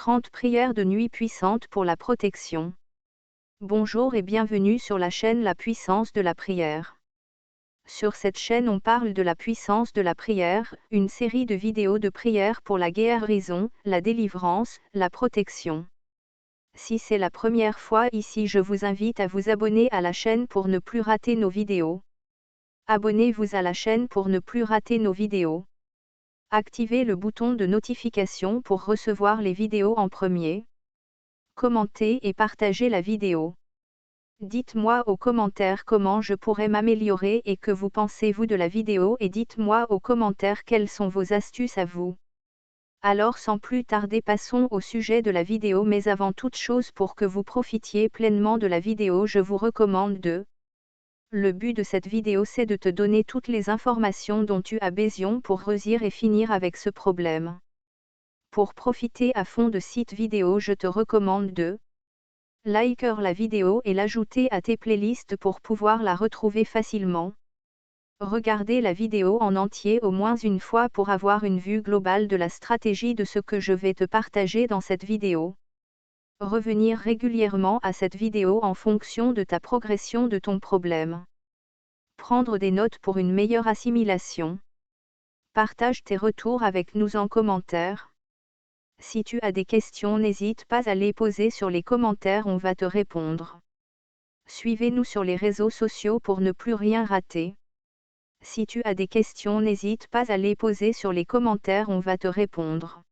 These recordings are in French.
30 prières de nuit puissantes pour la protection. Bonjour et bienvenue sur la chaîne La Puissance de la Prière. Sur cette chaîne on parle de la puissance de la prière, une série de vidéos de prières pour la guérison, la délivrance, la protection. Si c'est la première fois ici, je vous invite à vous abonner à la chaîne pour ne plus rater nos vidéos. Abonnez-vous à la chaîne pour ne plus rater nos vidéos. Activez le bouton de notification pour recevoir les vidéos en premier. Commentez et partagez la vidéo. Dites-moi aux commentaires comment je pourrais m'améliorer et que vous pensez-vous de la vidéo, et dites-moi aux commentaires quelles sont vos astuces à vous. Alors sans plus tarder, passons au sujet de la vidéo, mais avant toute chose, pour que vous profitiez pleinement de la vidéo, je vous recommande de... Le but de cette vidéo, c'est de te donner toutes les informations dont tu as besoin pour réussir et finir avec ce problème. Pour profiter à fond de cette vidéo, je te recommande de liker la vidéo et l'ajouter à tes playlists pour pouvoir la retrouver facilement. Regardez la vidéo en entier au moins une fois pour avoir une vue globale de la stratégie de ce que je vais te partager dans cette vidéo. Revenir régulièrement à cette vidéo en fonction de ta progression de ton problème. Prendre des notes pour une meilleure assimilation. Partage tes retours avec nous en commentaire. Si tu as des questions, n'hésite pas à les poser sur les commentaires, on va te répondre. Suivez-nous sur les réseaux sociaux pour ne plus rien rater. Si tu as des questions, n'hésite pas à les poser sur les commentaires, on va te répondre.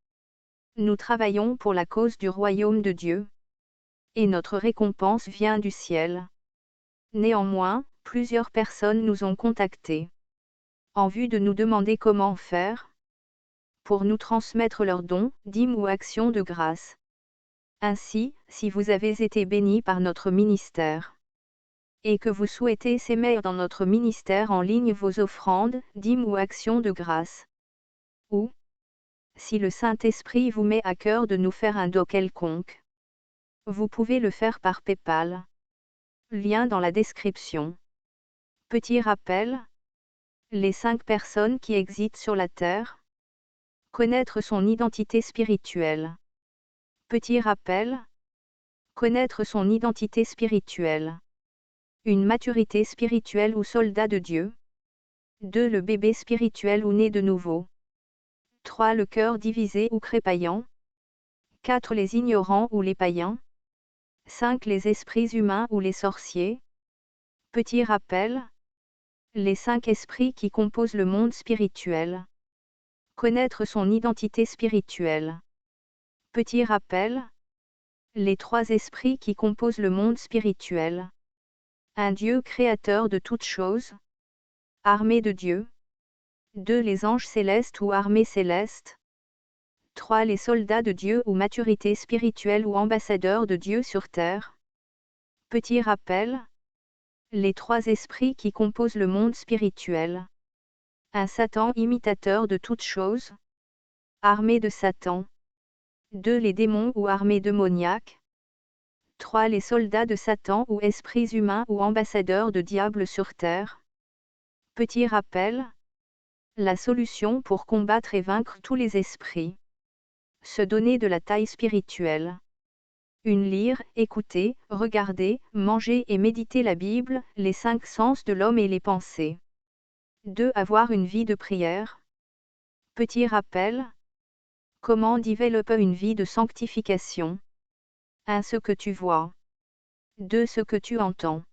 Nous travaillons pour la cause du royaume de Dieu. Et notre récompense vient du ciel. Néanmoins, plusieurs personnes nous ont contactés en vue de nous demander comment faire pour nous transmettre leurs dons, dîmes ou actions de grâce. Ainsi, si vous avez été bénis par notre ministère et que vous souhaitez s'aimer dans notre ministère en ligne vos offrandes, dîmes ou actions de grâce, ou si le Saint-Esprit vous met à cœur de nous faire un don quelconque, vous pouvez le faire par PayPal. Lien dans la description. Petit rappel. Les 5 personnes qui existent sur la Terre. Connaître son identité spirituelle. Petit rappel. Connaître son identité spirituelle. Une maturité spirituelle ou soldat de Dieu. 2. Le bébé spirituel ou né de nouveau. 3. Le cœur divisé ou crépaillant. 4. Les ignorants ou les païens. 5. Les esprits humains ou les sorciers. Petit rappel. Les 5 esprits qui composent le monde spirituel. Connaître son identité spirituelle. Petit rappel. Les 3 esprits qui composent le monde spirituel. Un Dieu créateur de toutes choses. Armée de Dieu. 2. Les anges célestes ou armée céleste. 3. Les soldats de Dieu ou maturité spirituelle ou ambassadeurs de Dieu sur terre. Petit rappel. Les 3 esprits qui composent le monde spirituel. Un Satan imitateur de toutes choses. Armée de Satan. 2. Les démons ou armée démoniaque. 3. Les soldats de Satan ou esprits humains ou ambassadeurs de diable sur terre. Petit rappel. La solution pour combattre et vaincre tous les esprits. Se donner de la taille spirituelle. 1. Lire, écouter, regarder, manger et méditer la Bible, les 5 sens de l'homme et les pensées. 2. Avoir une vie de prière. Petit rappel. Comment développer une vie de sanctification. 1. Ce que tu vois. 2. Ce que tu entends.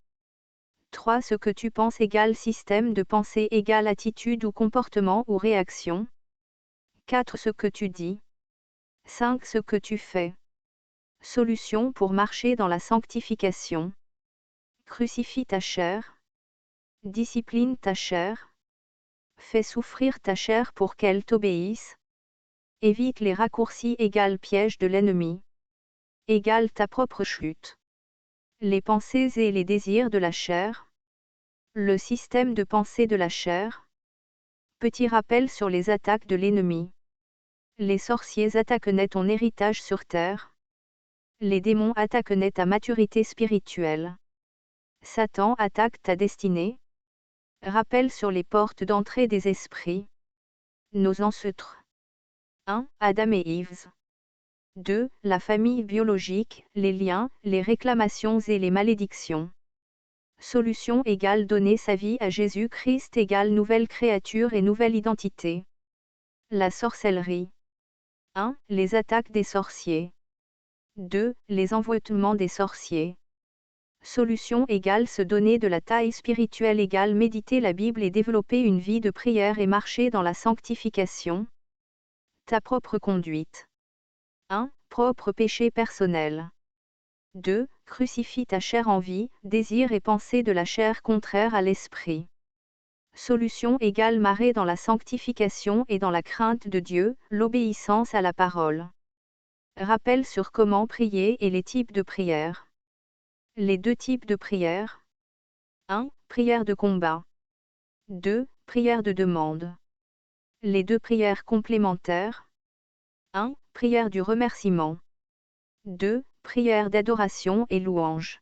3. Ce que tu penses égale système de pensée égale attitude ou comportement ou réaction. 4. Ce que tu dis. 5. Ce que tu fais. Solution pour marcher dans la sanctification. Crucifie ta chair. Discipline ta chair. Fais souffrir ta chair pour qu'elle t'obéisse. Évite les raccourcis égale piège de l'ennemi. Égale ta propre chute. Les pensées et les désirs de la chair. Le système de pensée de la chair. Petit rappel sur les attaques de l'ennemi. Les sorciers attaquent ton héritage sur terre. Les démons attaquent ta maturité spirituelle. Satan attaque ta destinée. Rappel sur les portes d'entrée des esprits. Nos ancêtres. 1. Adam et Ève. 2. La famille biologique, les liens, les réclamations et les malédictions. Solution égale donner sa vie à Jésus-Christ égale nouvelle créature et nouvelle identité. La sorcellerie. 1. Les attaques des sorciers. 2. Les envoûtements des sorciers. Solution égale se donner de la taille spirituelle égale méditer la Bible et développer une vie de prière et marcher dans la sanctification. Ta propre conduite. 1. Propre péché personnel. 2. Crucifie ta chair envie, désir et pensée de la chair contraire à l'esprit. Solution égale marrer dans la sanctification et dans la crainte de Dieu, l'obéissance à la parole. Rappel sur comment prier et les types de prières. Les 2 types de prières. 1. Prière de combat. 2. Prière de demande. Les 2 prières complémentaires. 1. Prière du remerciement. 2. Prière d'adoration et louange.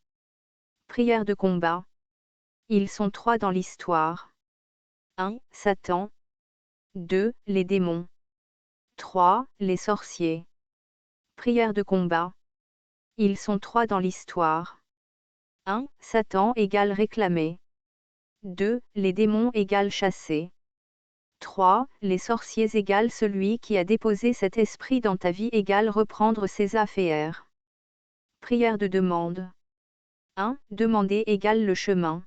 Prière de combat. Ils sont 3 dans l'histoire. 1. Satan. 2. Les démons. 3. Les sorciers. Prière de combat. Ils sont 3 dans l'histoire. 1. Satan égale réclamer. 2. Les démons égale chasser. 3. Les sorciers égale celui qui a déposé cet esprit dans ta vie égale reprendre ses affaires. Prière de demande. 1. Demander égale le chemin.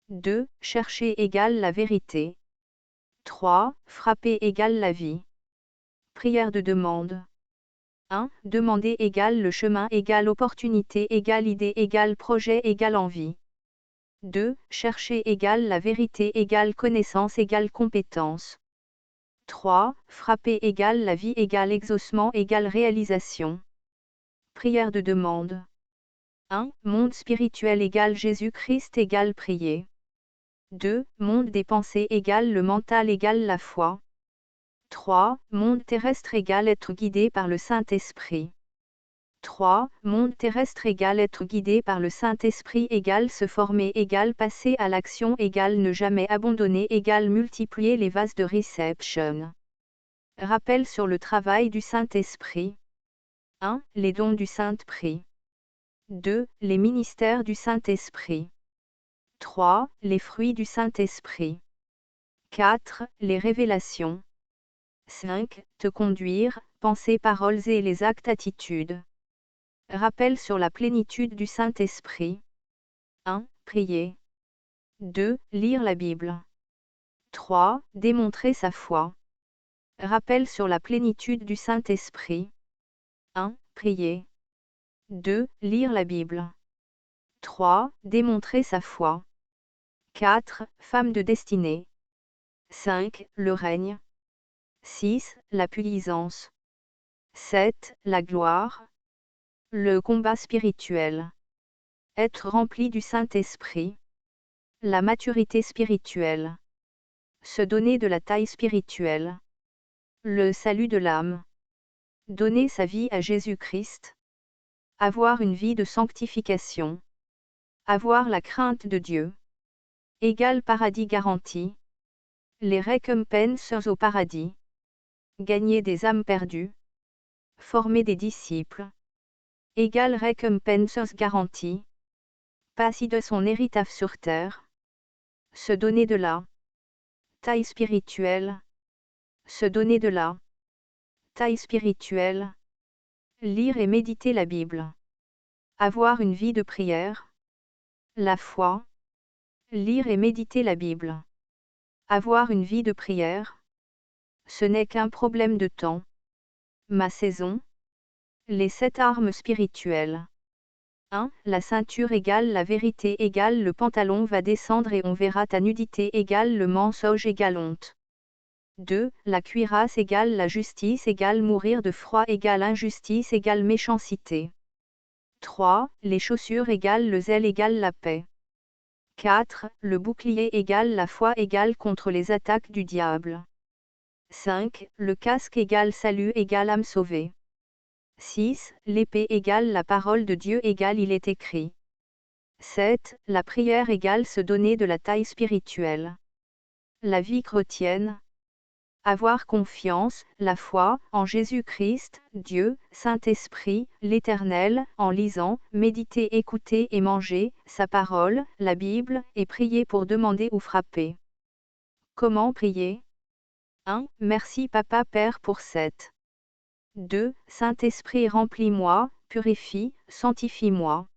2. Chercher égale la vérité. 3. Frapper égale la vie. Prière de demande. 1. Demander égale le chemin égale opportunité égale idée égale projet égale envie. 2. Chercher égale la vérité égale connaissance égale compétence. 3. Frapper égale la vie égale exaucement égale réalisation. Prière de demande. 1. Monde spirituel égale Jésus-Christ égale prier. 2. Monde des pensées égale le mental égale la foi. 3. Monde terrestre égale être guidé par le Saint-Esprit. 3. Monde terrestre égale être guidé par le Saint-Esprit égale se former égale passer à l'action égale ne jamais abandonner égale multiplier les vases de réception. Rappel sur le travail du Saint-Esprit. 1. Les dons du Saint-Esprit. 2. Les ministères du Saint-Esprit. 3. Les fruits du Saint-Esprit. 4. Les révélations. 5. Te conduire, pensées, paroles et les actes, attitudes. Rappel sur la plénitude du Saint-Esprit. 1. Prier. 2. Lire la Bible. 3. Démontrer sa foi. Rappel sur la plénitude du Saint-Esprit. 1. Prier. 2. Lire la Bible. 3. Démontrer sa foi. 4. Femme de destinée. 5. Le règne. 6. La puissance. 7. La gloire. Le combat spirituel. Être rempli du Saint-Esprit. La maturité spirituelle. Se donner de la taille spirituelle. Le salut de l'âme. Donner sa vie à Jésus-Christ. Avoir une vie de sanctification. Avoir la crainte de Dieu. Égal paradis garanti. Les récompenses au paradis. Gagner des âmes perdues. Former des disciples. Égal récompenses garantie. Passer de son héritage sur terre. Se donner de la taille spirituelle. Se donner de la taille spirituelle. Lire et méditer la Bible. Avoir une vie de prière. La foi. Lire et méditer la Bible. Avoir une vie de prière. Ce n'est qu'un problème de temps. Ma saison. Les 7 armes spirituelles. 1. La ceinture égale la vérité égale le pantalon va descendre et on verra ta nudité égale le mensonge égale honte. 2. La cuirasse égale la justice égale mourir de froid égale injustice égale méchanceté. 3. Les chaussures égale le zèle égale la paix. 4. Le bouclier égale la foi égale contre les attaques du diable. 5. Le casque égale salut égale âme sauvée. 6. L'épée égale la parole de Dieu égale il est écrit. 7. La prière égale se donner de la taille spirituelle. La vie chrétienne. Avoir confiance, la foi, en Jésus-Christ, Dieu, Saint-Esprit, l'Éternel, en lisant, méditer, écouter et manger, sa parole, la Bible, et prier pour demander ou frapper. Comment prier? 1. Merci Papa Père pour cette. 2. Saint-Esprit remplis-moi, purifie, sanctifie-moi.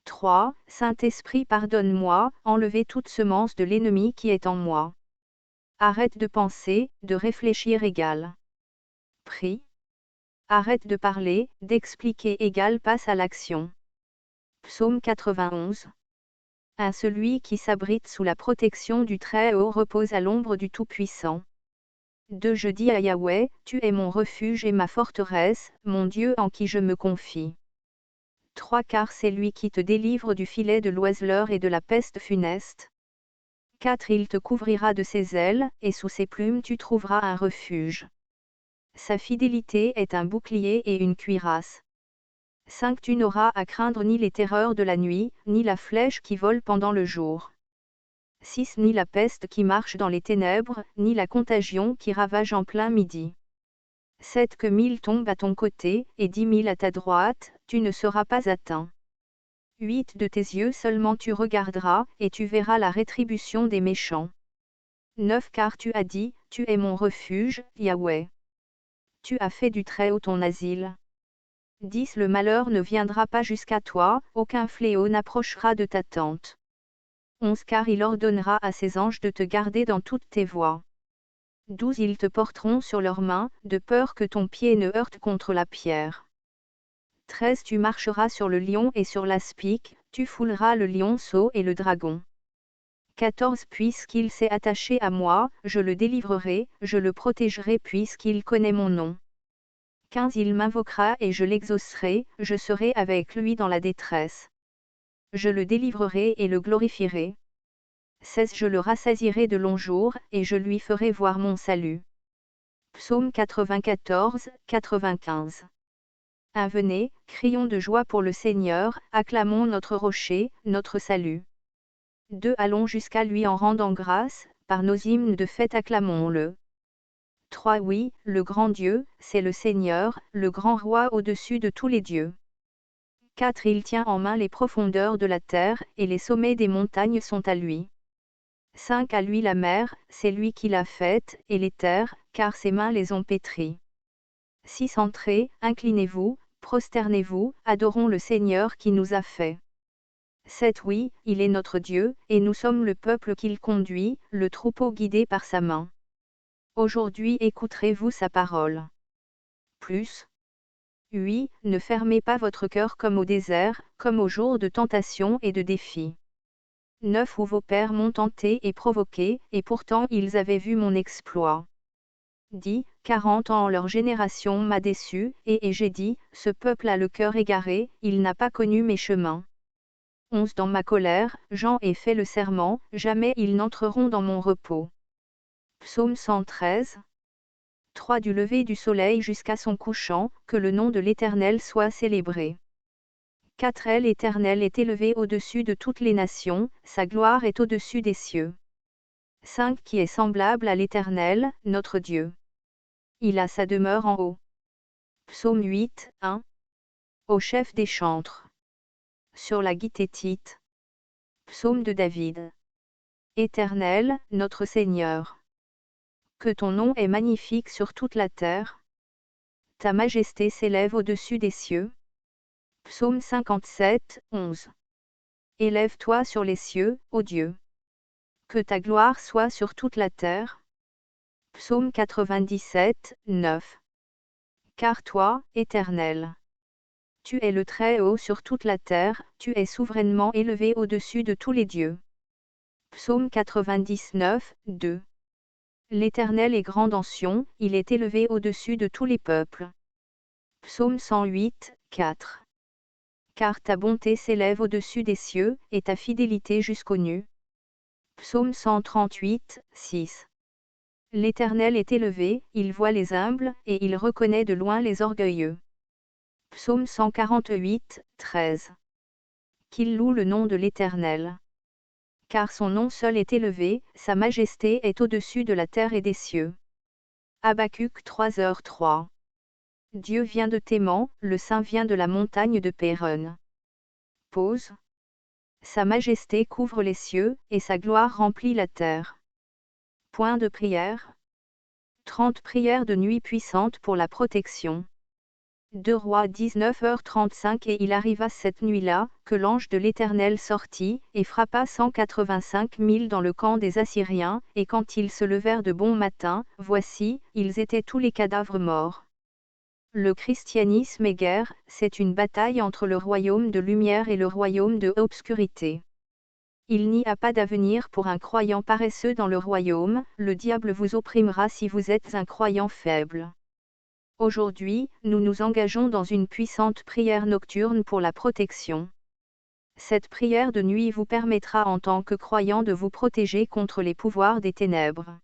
3. Saint-Esprit pardonne-moi, enlevez toute semence de l'ennemi qui est en moi. Arrête de penser, de réfléchir égale. Prie. Arrête de parler, d'expliquer égale passe à l'action. Psaume 91. 1. Celui qui s'abrite sous la protection du Très-Haut repose à l'ombre du Tout-Puissant. 2. Je dis à Yahweh, tu es mon refuge et ma forteresse, mon Dieu en qui je me confie. 3. Car c'est lui qui te délivre du filet de l'oiseleur et de la peste funeste. 4. Il te couvrira de ses ailes, et sous ses plumes tu trouveras un refuge. Sa fidélité est un bouclier et une cuirasse. 5. Tu n'auras à craindre ni les terreurs de la nuit, ni la flèche qui vole pendant le jour. 6. Ni la peste qui marche dans les ténèbres, ni la contagion qui ravage en plein midi. 7. Que 1000 tombent à ton côté, et 10 000 à ta droite, tu ne seras pas atteint. 8. De tes yeux seulement tu regarderas, et tu verras la rétribution des méchants. 9. Car tu as dit, tu es mon refuge, Yahweh. Tu as fait du Très-Haut ton asile. 10. Le malheur ne viendra pas jusqu'à toi, aucun fléau n'approchera de ta tente. 11. Car il ordonnera à ses anges de te garder dans toutes tes voies. 12. Ils te porteront sur leurs mains, de peur que ton pied ne heurte contre la pierre. 13. Tu marcheras sur le lion et sur l'aspic, tu fouleras le lionceau et le dragon. 14. Puisqu'il s'est attaché à moi, je le délivrerai, je le protégerai puisqu'il connaît mon nom. 15. Il m'invoquera et je l'exaucerai, je serai avec lui dans la détresse. Je le délivrerai et le glorifierai. 16. Je le rassasierai de longs jours, et je lui ferai voir mon salut. Psaume 94, 95. 1. Venez, crions de joie pour le Seigneur, acclamons notre rocher, notre salut. 2. Allons jusqu'à lui en rendant grâce, par nos hymnes de fête acclamons-le. 3. Oui, le grand Dieu, c'est le Seigneur, le grand roi au-dessus de tous les dieux. 4. Il tient en main les profondeurs de la terre, et les sommets des montagnes sont à lui. 5. À lui la mer, c'est lui qui l'a faite, et les terres, car ses mains les ont pétries. 6. Entrez, inclinez-vous, prosternez-vous, adorons le Seigneur qui nous a fait. 7. Oui, il est notre Dieu, et nous sommes le peuple qu'il conduit, le troupeau guidé par sa main. Aujourd'hui écouterez-vous sa parole. Plus. 8. Ne fermez pas votre cœur comme au désert, comme au jour de tentation et de défi. 9. Où vos pères m'ont tenté et provoqué, et pourtant ils avaient vu mon exploit. 10. 40 ans leur génération m'a déçu, et j'ai dit, ce peuple a le cœur égaré, il n'a pas connu mes chemins. 11. Dans ma colère, j'en ai fait le serment, jamais ils n'entreront dans mon repos. Psaume 113. 3. Du lever du soleil jusqu'à son couchant, que le nom de l'Éternel soit célébré. 4. L'Éternel est élevé au-dessus de toutes les nations, sa gloire est au-dessus des cieux. 5. Qui est semblable à l'Éternel, notre Dieu. Il a sa demeure en haut. Psaume 8, 1. Au chef des chantres. Sur la guittétite. Psaume de David. Éternel, notre Seigneur. Que ton nom est magnifique sur toute la terre. Ta majesté s'élève au-dessus des cieux. Psaume 57, 11. Élève-toi sur les cieux, ô Dieu. Que ta gloire soit sur toute la terre. Psaume 97, 9. Car toi, Éternel, tu es le Très-Haut sur toute la terre, tu es souverainement élevé au-dessus de tous les dieux. Psaume 99, 2. L'Éternel est grand en Sion, il est élevé au-dessus de tous les peuples. Psaume 108, 4. Car ta bonté s'élève au-dessus des cieux, et ta fidélité jusqu'aux nues. Psaume 138, 6. L'Éternel est élevé, il voit les humbles, et il reconnaît de loin les orgueilleux. Psaume 148, 13. Qu'il loue le nom de l'Éternel. Car son nom seul est élevé, sa majesté est au-dessus de la terre et des cieux. Habacuc 3h3. Dieu vient de Théman, le Saint vient de la montagne de Péron. Pause. Sa majesté couvre les cieux, et sa gloire remplit la terre. Point de prière. 30 prières de nuit puissantes pour la protection. 2 Rois 19h35. Et il arriva cette nuit-là, que l'ange de l'Éternel sortit, et frappa 185 000 dans le camp des Assyriens, et quand ils se levèrent de bon matin, voici, ils étaient tous les cadavres morts. Le christianisme est guerre, c'est une bataille entre le royaume de lumière et le royaume de obscurité. Il n'y a pas d'avenir pour un croyant paresseux dans le royaume, le diable vous opprimera si vous êtes un croyant faible. Aujourd'hui, nous nous engageons dans une puissante prière nocturne pour la protection. Cette prière de nuit vous permettra en tant que croyant de vous protéger contre les pouvoirs des ténèbres.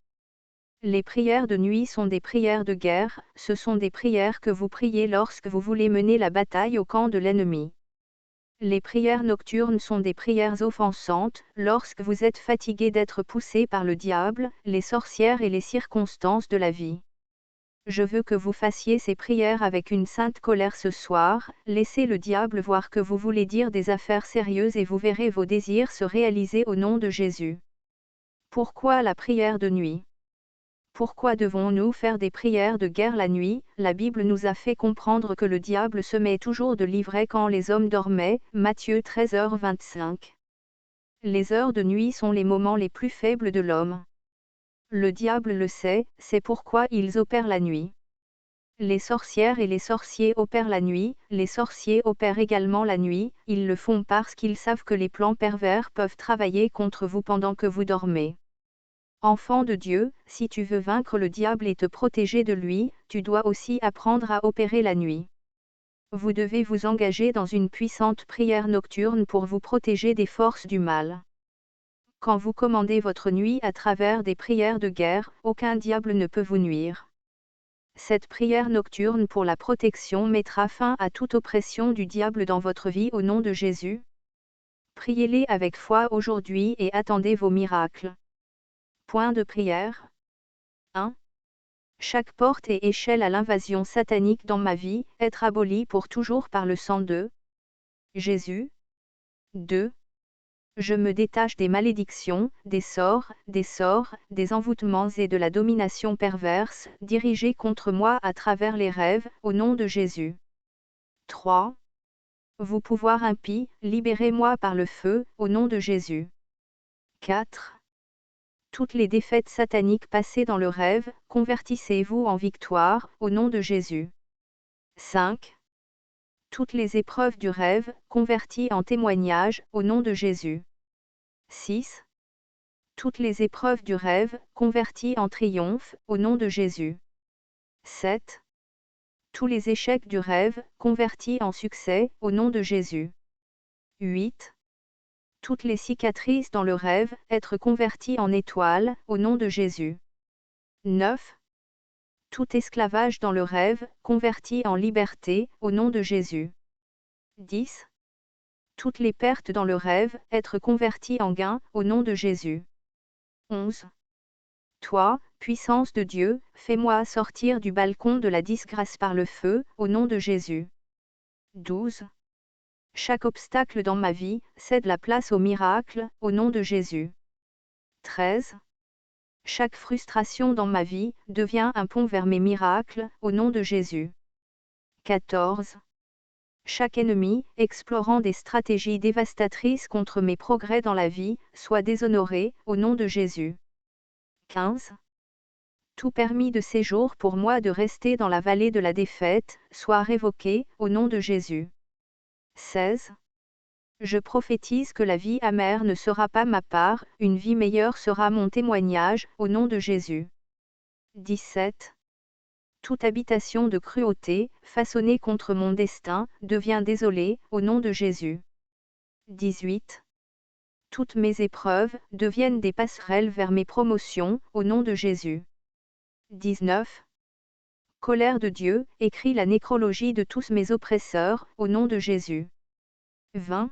Les prières de nuit sont des prières de guerre, ce sont des prières que vous priez lorsque vous voulez mener la bataille au camp de l'ennemi. Les prières nocturnes sont des prières offensantes, lorsque vous êtes fatigué d'être poussé par le diable, les sorcières et les circonstances de la vie. Je veux que vous fassiez ces prières avec une sainte colère ce soir, laissez le diable voir que vous voulez dire des affaires sérieuses et vous verrez vos désirs se réaliser au nom de Jésus. Pourquoi la prière de nuit ? Pourquoi devons-nous faire des prières de guerre la nuit ? La Bible nous a fait comprendre que le diable semait toujours de l'ivraie quand les hommes dormaient, Matthieu 13h25. Les heures de nuit sont les moments les plus faibles de l'homme. Le diable le sait, c'est pourquoi ils opèrent la nuit. Les sorcières et les sorciers opèrent la nuit, les sorciers opèrent également la nuit, ils le font parce qu'ils savent que les plans pervers peuvent travailler contre vous pendant que vous dormez. Enfant de Dieu, si tu veux vaincre le diable et te protéger de lui, tu dois aussi apprendre à opérer la nuit. Vous devez vous engager dans une puissante prière nocturne pour vous protéger des forces du mal. Quand vous commandez votre nuit à travers des prières de guerre, aucun diable ne peut vous nuire. Cette prière nocturne pour la protection mettra fin à toute oppression du diable dans votre vie au nom de Jésus. Priez-les avec foi aujourd'hui et attendez vos miracles. Point de prière. 1. Chaque porte et échelle à l'invasion satanique dans ma vie, être abolie pour toujours par le sang de Jésus. 2. Je me détache des malédictions, des sorts, des envoûtements et de la domination perverse, dirigés contre moi à travers les rêves, au nom de Jésus. 3. Vous pouvoir impie, libérez-moi par le feu, au nom de Jésus. 4. Toutes les défaites sataniques passées dans le rêve, convertissez-vous en victoire, au nom de Jésus. 5. Toutes les épreuves du rêve, converties en témoignage, au nom de Jésus. 6. Toutes les épreuves du rêve, converties en triomphe, au nom de Jésus. 7. Tous les échecs du rêve, convertis en succès, au nom de Jésus. 8. Toutes les cicatrices dans le rêve, être converties en étoiles, au nom de Jésus. 9. Tout esclavage dans le rêve, converti en liberté, au nom de Jésus. 10. Toutes les pertes dans le rêve, être converties en gain, au nom de Jésus. 11. Toi, puissance de Dieu, fais-moi sortir du balcon de la disgrâce par le feu, au nom de Jésus. 12. Chaque obstacle dans ma vie, cède la place au miracle, au nom de Jésus. 13. Chaque frustration dans ma vie, devient un pont vers mes miracles, au nom de Jésus. 14. Chaque ennemi, explorant des stratégies dévastatrices contre mes progrès dans la vie, soit déshonoré, au nom de Jésus. 15. Tout permis de séjour pour moi de rester dans la vallée de la défaite, soit révoqué, au nom de Jésus. 16. Je prophétise que la vie amère ne sera pas ma part, une vie meilleure sera mon témoignage, au nom de Jésus. 17. Toute habitation de cruauté, façonnée contre mon destin, devient désolée, au nom de Jésus. 18. Toutes mes épreuves deviennent des passerelles vers mes promotions, au nom de Jésus. 19. Colère de Dieu, écrit la nécrologie de tous mes oppresseurs, au nom de Jésus. 20.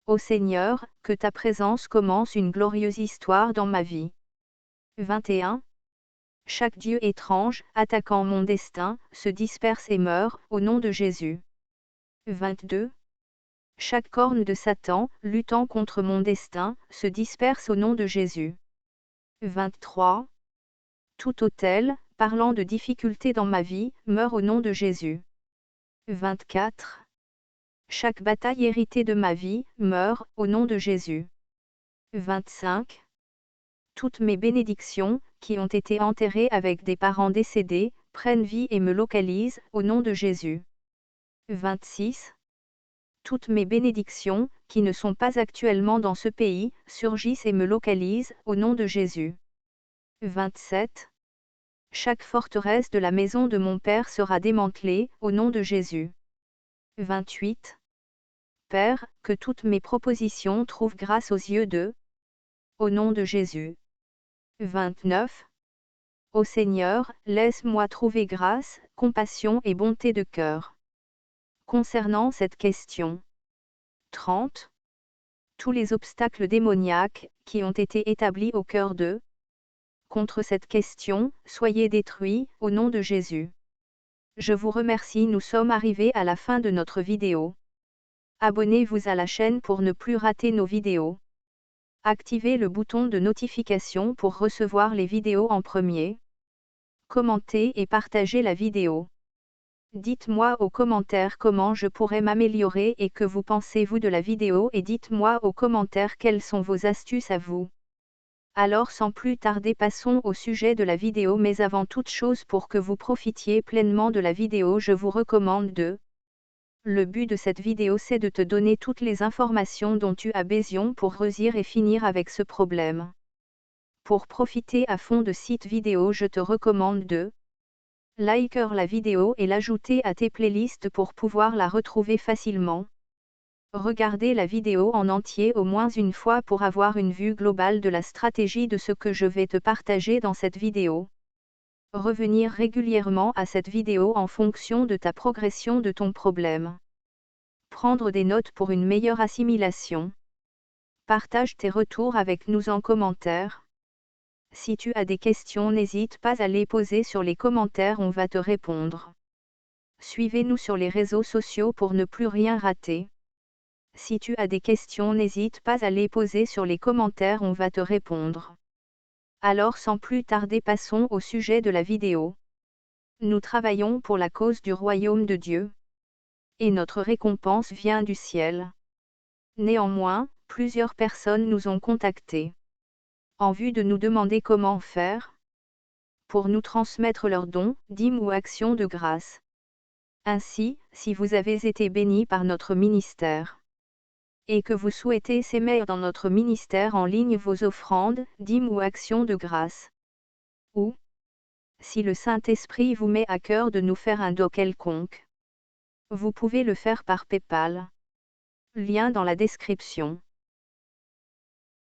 Ô Seigneur, que ta présence commence une glorieuse histoire dans ma vie. 21. Chaque dieu étrange, attaquant mon destin, se disperse et meurt, au nom de Jésus. 22. Chaque corne de Satan, luttant contre mon destin, se disperse au nom de Jésus. 23. Tout autel, parlant de difficultés dans ma vie, meurt au nom de Jésus. 24. Chaque bataille héritée de ma vie, meurt, au nom de Jésus. 25. Toutes mes bénédictions, qui ont été enterrées avec des parents décédés, prennent vie et me localisent, au nom de Jésus. 26. Toutes mes bénédictions, qui ne sont pas actuellement dans ce pays, surgissent et me localisent, au nom de Jésus. 27. Chaque forteresse de la maison de mon Père sera démantelée, au nom de Jésus. 28. Père, que toutes mes propositions trouvent grâce aux yeux d'eux, au nom de Jésus. 29. Ô Seigneur, laisse-moi trouver grâce, compassion et bonté de cœur. Concernant cette question. 30. Tous les obstacles démoniaques, qui ont été établis au cœur d'eux, contre cette question, soyez détruits, au nom de Jésus. Je vous remercie. Nous sommes arrivés à la fin de notre vidéo. Abonnez-vous à la chaîne pour ne plus rater nos vidéos. Activez le bouton de notification pour recevoir les vidéos en premier. Commentez et partagez la vidéo. Dites-moi aux commentaires comment je pourrais m'améliorer et que vous pensez-vous de la vidéo et dites-moi aux commentaires quelles sont vos astuces à vous. Alors sans plus tarder passons au sujet de la vidéo, mais avant toute chose, pour que vous profitiez pleinement de la vidéo, je vous recommande de... Le but de cette vidéo, c'est de te donner toutes les informations dont tu as besoin pour réussir et finir avec ce problème. Pour profiter à fond de cette vidéo, je te recommande de liker la vidéo et l'ajouter à tes playlists pour pouvoir la retrouver facilement. Regardez la vidéo en entier au moins une fois pour avoir une vue globale de la stratégie de ce que je vais te partager dans cette vidéo. Revenir régulièrement à cette vidéo en fonction de ta progression de ton problème. Prendre des notes pour une meilleure assimilation. Partage tes retours avec nous en commentaire. Si tu as des questions, n'hésite pas à les poser sur les commentaires, on va te répondre. Suivez-nous sur les réseaux sociaux pour ne plus rien rater. Si tu as des questions, n'hésite pas à les poser sur les commentaires, on va te répondre. Alors sans plus tarder, passons au sujet de la vidéo. Nous travaillons pour la cause du royaume de Dieu. Et notre récompense vient du ciel. Néanmoins, plusieurs personnes nous ont contactés en vue de nous demander comment faire pour nous transmettre leurs dons, dîmes ou actions de grâce. Ainsi, si vous avez été bénis par notre ministère et que vous souhaitez s'aimer dans notre ministère en ligne vos offrandes, dîmes ou actions de grâce, ou si le Saint-Esprit vous met à cœur de nous faire un don quelconque, vous pouvez le faire par PayPal. Lien dans la description.